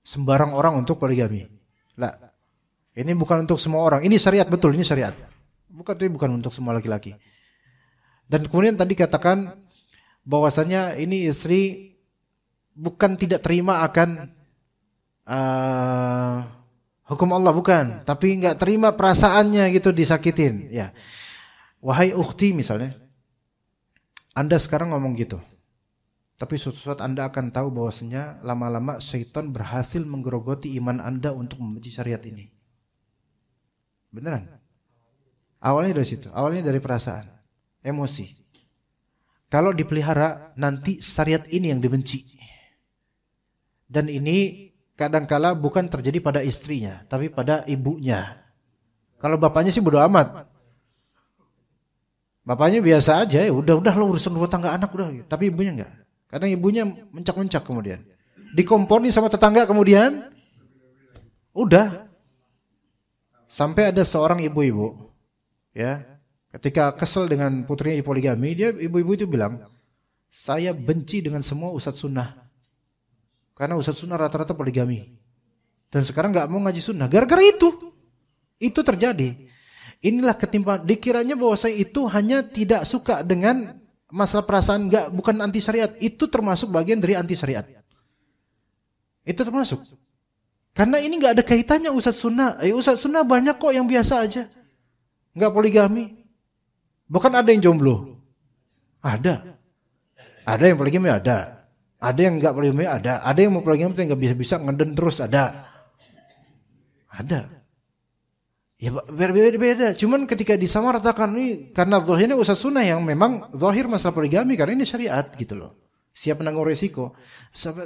Speaker 2: sembarang orang untuk poligami. Lah, ini bukan untuk semua orang. Ini syariat betul, ini syariat. Bukan untuk semua laki-laki. Dan kemudian tadi katakan bahwasanya ini istri bukan tidak terima akan hukum Allah, bukan, tapi nggak terima perasaannya gitu disakitin. Ya, wahai ukhti misalnya, Anda sekarang ngomong gitu, tapi suatu saat Anda akan tahu bahwasanya lama-lama syaitan berhasil menggerogoti iman Anda untuk membenci syariat ini. Beneran? Awalnya dari situ, awalnya dari perasaan, emosi. Kalau dipelihara, nanti syariat ini yang dibenci. Dan ini kadangkala bukan terjadi pada istrinya, tapi pada ibunya. Kalau bapaknya sih bodo amat. Bapaknya biasa aja, ya udah lo urusan rumah tangga anak udah. Tapi ibunya enggak. Kadang ibunya mencak-mencak kemudian. Dikomponi sama tetangga kemudian. Udah. Sampai ada seorang ibu-ibu, ya, ketika kesel dengan putrinya di poligami, ibu-ibu itu bilang, saya benci dengan semua ustadz sunnah. Karena ustadz sunnah rata-rata poligami. Dan sekarang gak mau ngaji sunnah. Gara-gara itu terjadi. Inilah ketimpangan. Dikiranya bahwa saya itu hanya tidak suka dengan masalah perasaan, bukan anti syariat. Itu termasuk bagian dari anti syariat. Itu termasuk. Karena ini gak ada kaitannya ustadz sunnah. Ustadz sunnah banyak kok yang biasa aja. Gak poligami. Bahkan ada yang jomblo. Ada yang poligami, ada. Ada yang enggak poligami, ada. Ada yang mau poligami tapi enggak bisa-bisa ngeden terus, ada. Ya beda-beda. Cuman ketika disamaratakan ini karena zahirnya ustaz sunnah yang memang zahir masalah poligami karena ini syariat gitu loh. Siap menanggung resiko.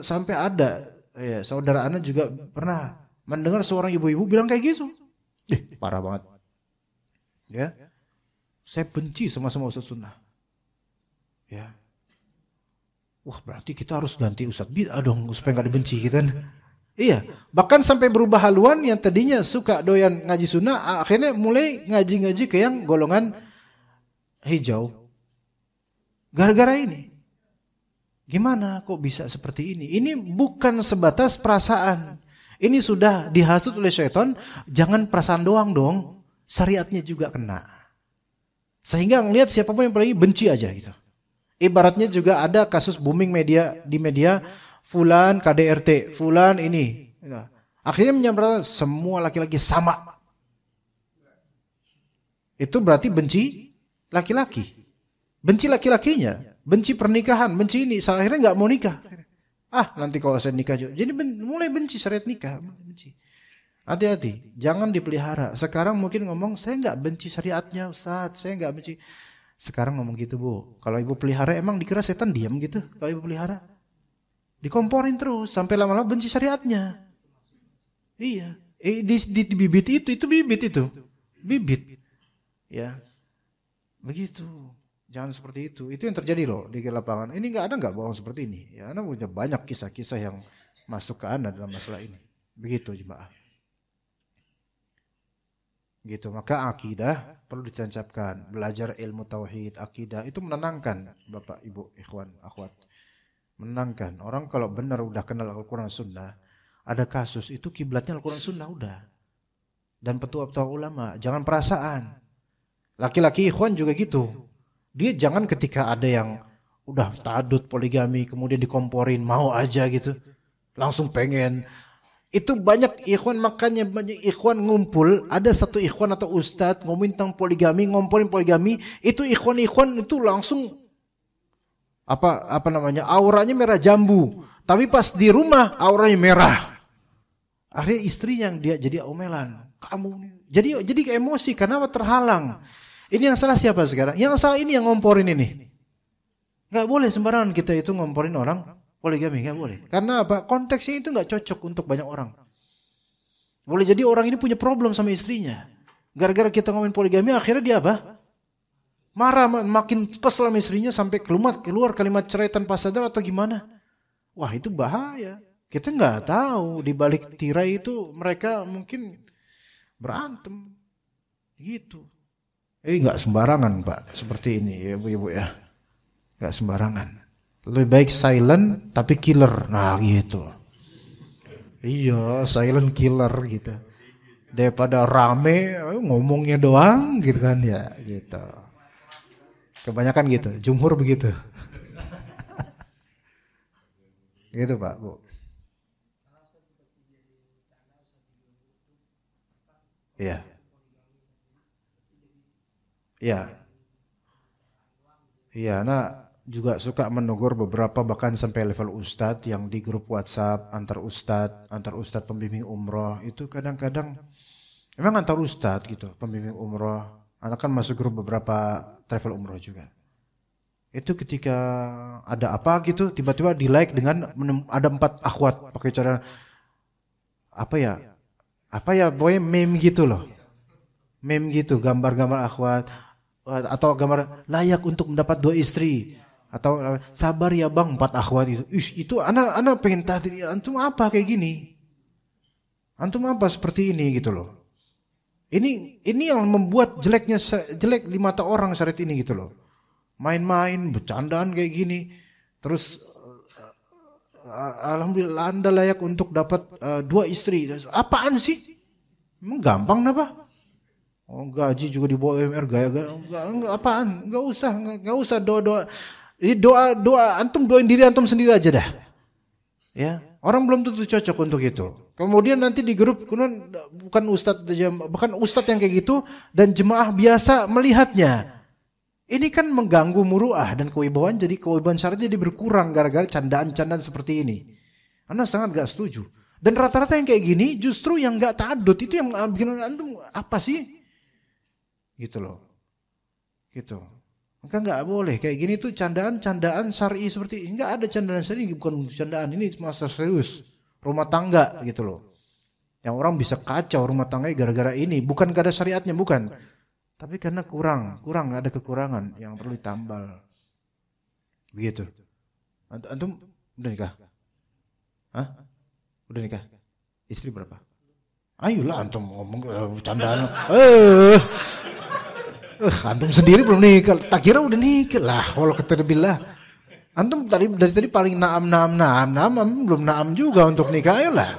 Speaker 2: Sampai ada ya, saudara Ana juga pernah mendengar seorang ibu-ibu bilang kayak gitu. Parah banget. Ya. Saya benci sama ustaz sunnah. Ya. Wah berarti kita harus ganti ustadz bid'ah dong supaya gak dibenci kita. Iya, bahkan sampai berubah haluan yang tadinya suka doyan ngaji sunnah, akhirnya mulai ngaji-ngaji ke yang golongan hijau. Gara-gara ini. Gimana kok bisa seperti ini? Ini bukan sebatas perasaan. Ini sudah dihasut oleh syaitan, jangan perasaan doang dong, syariatnya juga kena. Sehingga ngelihat siapapun yang paling benci aja gitu. Ibaratnya juga ada kasus booming di media fulan KDRT, fulan ini. Akhirnya menyampaikan semua laki-laki sama. Itu berarti benci laki-laki. Benci laki-lakinya, benci pernikahan, benci ini. Akhirnya nggak mau nikah. Nanti kalau saya nikah juga. Jadi mulai benci syariat nikah, benci. Hati-hati, jangan dipelihara. Sekarang mungkin ngomong saya nggak benci syariatnya, Ustaz, saya nggak benci. Sekarang ngomong gitu Bu, kalau ibu pelihara emang dikira setan diam gitu? Kalau ibu pelihara dikomporin terus sampai lama-lama benci syariatnya. Iya, di bibit itu bibit. Ya, begitu. Jangan seperti itu. Itu yang terjadi loh di lapangan. Ini nggak bohong seperti ini. Ya, Anda punya banyak kisah-kisah yang masuk ke Anda dalam masalah ini. Begitu jemaah. Gitu. Maka akidah perlu ditancapkan. Belajar ilmu tauhid, akidah itu menenangkan Bapak, Ibu, ikhwan, akhwat. Menenangkan. Orang kalau benar udah kenal Al-Quran Sunnah, ada kasus itu kiblatnya Al-Quran Sunnah udah. Dan petua-petua ulama, jangan perasaan. Laki-laki ikhwan juga gitu. Dia jangan ketika ada yang udah ta'adud poligami kemudian dikomporin mau aja gitu. Langsung pengen. Itu banyak ikhwan, makanya banyak ikhwan ngumpul, ada satu ikhwan atau ustadz ngomongin tentang poligami, ngomporin poligami, itu ikhwan-ikhwan itu langsung apa namanya? Auranya merah jambu. Tapi pas di rumah auranya merah. Akhirnya istrinya yang dia jadi omelan. Kamu nih. Jadi emosi karena terhalang. Ini yang salah siapa sekarang? Yang salah ini yang ngomporin ini. Gak boleh sembarangan kita itu ngomporin orang poligami, gak boleh. Karena apa? Konteksnya itu gak cocok untuk banyak orang. Boleh jadi orang ini punya problem sama istrinya. Gara-gara kita ngomongin poligami, akhirnya dia apa? Marah, makin kesel sama istrinya sampai keluar kalimat cerai tanpa sadar atau gimana. Wah, itu bahaya. Kita gak tahu di balik tirai itu mereka mungkin berantem. Gitu. Nggak sembarangan Pak, seperti ini ya ibu-ibu ya, nggak sembarangan. Lebih baik silent tapi killer, nah gitu. Iya, silent killer gitu. Daripada rame ngomongnya doang gitu kan ya, gitu. Kebanyakan gitu, jumhur begitu. Gitu Pak, Bu. Iya. Iya, nah juga suka menegur beberapa bahkan sampai level ustadz yang di grup WhatsApp antar ustadz pembimbing umroh itu kadang-kadang memang antar ustadz gitu pembimbing umroh, anak kan masuk grup beberapa travel umroh juga. Itu ketika ada apa gitu tiba-tiba di like dengan ada 4 akhwat pakai cara apa ya boy meme gitu loh, meme gitu gambar-gambar akhwat. Atau gambar layak untuk mendapat 2 istri atau sabar ya bang 4 akhwat itu anak pengen tadi antum apa kayak gini, antum apa seperti ini gitu loh. Ini yang membuat jelek di mata orang syariat ini gitu loh. Main-main bercandaan kayak gini terus alhamdulillah Anda layak untuk dapat 2 istri. Apaan sih? Emang gampang apa? Oh, gaji juga dibawa UMR gaya-gaya. Enggak apaan? Enggak usah doa. Ini doa antum doain diri antum sendiri aja dah. Ya, orang belum tentu cocok untuk itu. Kemudian nanti di grup bukan ustadz aja, bahkan ustadz yang kayak gitu dan jemaah biasa melihatnya. Ini kan mengganggu muruah dan kewibawaan, jadi kewibawaan syariat jadi berkurang gara-gara candaan-candaan seperti ini. Anda sangat gak setuju. Dan rata-rata yang kayak gini justru yang gak ta'adud itu yang bikin antum apa sih? Gitu loh. Gitu. Maka nggak boleh kayak gini tuh candaan syar'i seperti ini. Nggak ada candaan syar'i, bukan candaan, ini masalah serius rumah tangga gitu loh. Yang orang bisa kacau rumah tangganya gara-gara ini, bukan karena syariatnya, bukan. Tapi karena kurang ada kekurangan yang perlu ditambal. Begitu. Antum udah nikah? Hah? Udah nikah? Istri berapa? Ayolah antum ngomong candaan. Antum sendiri belum nikah, tak kira udah nikah lah. Kalau keterbillah, antum dari tadi paling naam, belum naam juga untuk nikah. Ayolah,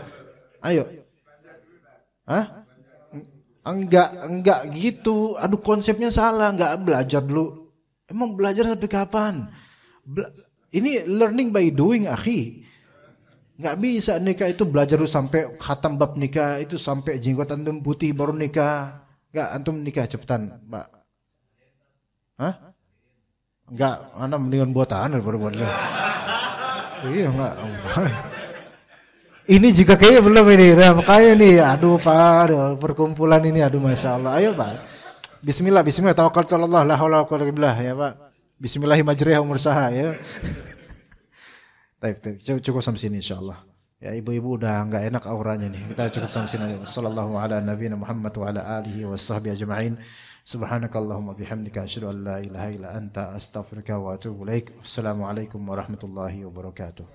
Speaker 2: ayo. Hah? Enggak gitu. Aduh konsepnya salah. Enggak belajar dulu. Emang belajar sampai kapan? Ini learning by doing, akhi. Enggak bisa nikah itu belajar dulu sampai khatam bab nikah itu sampai jenggot antum putih baru nikah. Enggak, antum nikah cepetan, Mbak. Hah? Enggak, Anda mendingan buat tahan daripada buat dia. Iya enggak. Ini juga kayaknya belum ini. Nah, makanya nih, aduh Pak, perkumpulan ini aduh Masya Allah. Ayo Pak. Bismillah, tawakkaltu 'ala Allah, la haula wa la quwwata illa billah ya Pak. Bismillahi majriha wa mursaha ya. Baik, cukup sampai sini insyaallah. Ya ibu-ibu udah enggak enak auranya nih. Kita cukup sampai sini. Sallallahu ala nabiyina Muhammad wa ala alihi washabbihi ajma'in. Subhanakallahumma bihamdika asyhadu an la ilaha illa anta astaghfiruka wa atubu ilaik. Wassalamualaikum warahmatullahi wabarakatuh.